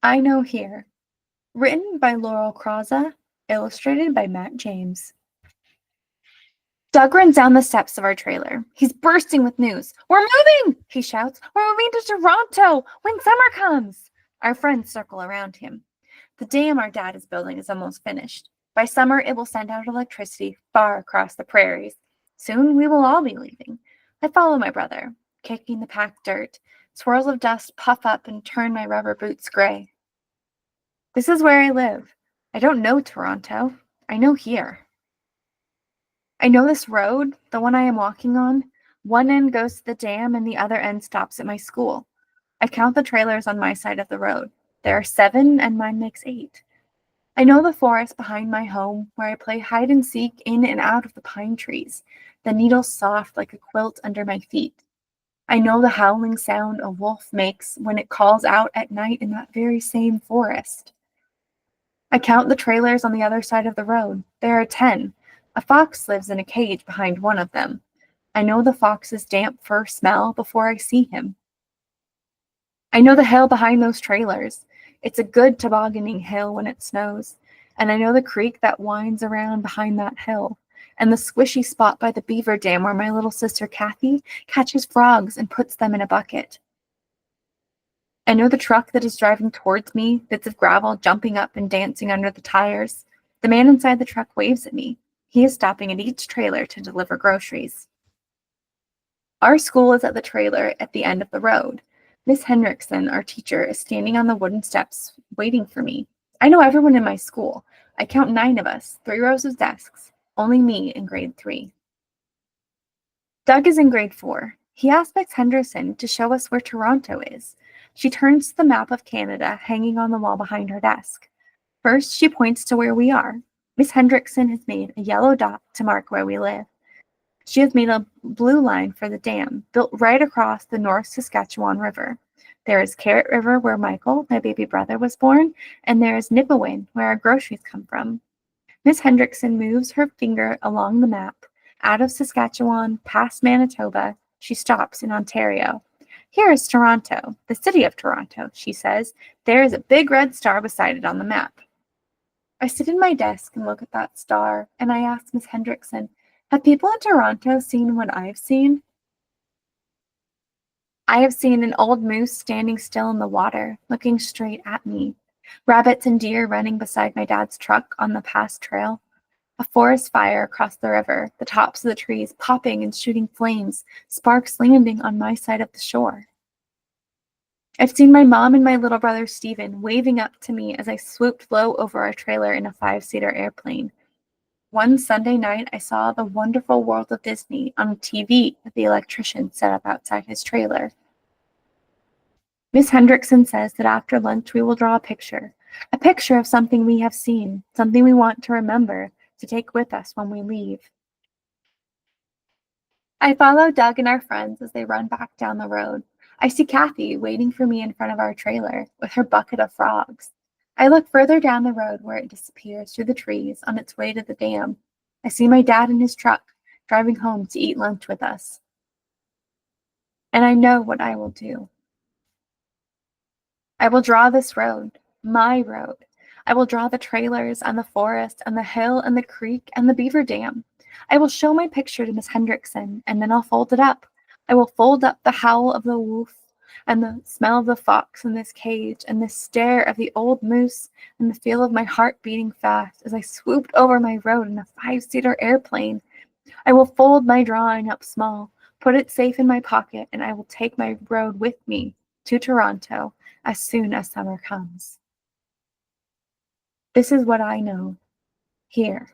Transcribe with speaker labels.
Speaker 1: I Know Here. Written by Laurel Croza, illustrated by Matt James. Doug runs down the steps of our trailer. He's bursting with news. "We're moving!" he shouts. "We're moving to Toronto when summer comes!" Our friends circle around him. The dam our dad is building is almost finished. By summer, it will send out electricity far across the prairies. Soon, we will all be leaving. I follow my brother, kicking the packed dirt. Swirls of dust puff up and turn my rubber boots gray. This is where I live. I don't know Toronto. I know here. I know this road, the one I am walking on. One end goes to the dam and the other end stops at my school. I count the trailers on my side of the road. There are 7 and mine makes 8. I know the forest behind my home where I play hide and seek in and out of the pine trees, the needles soft like a quilt under my feet. I know the howling sound a wolf makes when it calls out at night in that very same forest. I count the trailers on the other side of the road. There are 10. A fox lives in a cage behind one of them. I know the fox's damp fur smell before I see him. I know the hill behind those trailers. It's a good tobogganing hill when it snows. And I know the creek that winds around behind that hill, and the squishy spot by the beaver dam where my little sister Kathy catches frogs and puts them in a bucket. I know the truck that is driving towards me, bits of gravel jumping up and dancing under the tires. The man inside the truck waves at me. He is stopping at each trailer to deliver groceries. Our school is at the trailer at the end of the road. Miss Hendrickson, our teacher, is standing on the wooden steps waiting for me. I know everyone in my school. I count 9 of us, 3 rows of desks, only me in grade 3. Doug is in grade 4. He asks Miss Henderson to show us where Toronto is. She turns to the map of Canada hanging on the wall behind her desk. First, she points to where we are. Miss Hendrickson has made a yellow dot to mark where we live. She has made a blue line for the dam, built right across the North Saskatchewan River. There is Carrot River, where Michael, my baby brother, was born, and there is Nipawin, where our groceries come from. Miss Hendrickson moves her finger along the map. Out of Saskatchewan, past Manitoba, she stops in Ontario. "Here is Toronto, the city of Toronto," she says. "There is a big red star beside it on the map." I sit in my desk and look at that star, and I ask Miss Hendrickson, "Have people in Toronto seen what I've seen?" I have seen an old moose standing still in the water, looking straight at me. Rabbits and deer running beside my dad's truck on the past trail. A forest fire across the river, the tops of the trees popping and shooting flames, sparks landing on my side of the shore. I've seen my mom and my little brother Stephen waving up to me as I swooped low over our trailer in a 5-seater airplane. One Sunday night, I saw The Wonderful World of Disney on TV that the electrician set up outside his trailer. Miss Hendrickson says that after lunch we will draw a picture of something we have seen, something we want to remember, to take with us when we leave. I follow Doug and our friends as they run back down the road. I see Kathy waiting for me in front of our trailer with her bucket of frogs. I look further down the road where it disappears through the trees on its way to the dam. I see my dad in his truck driving home to eat lunch with us. And I know what I will do. I will draw this road, my road. I will draw the trailers and the forest and the hill and the creek and the beaver dam. I will show my picture to Miss Hendrickson, and then I'll fold it up. I will fold up the howl of the wolf and the smell of the fox in this cage and the stare of the old moose and the feel of my heart beating fast as I swooped over my road in a 5-seater airplane. I will fold my drawing up small, put it safe in my pocket, and I will take my road with me to Toronto as soon as summer comes. This is what I know here.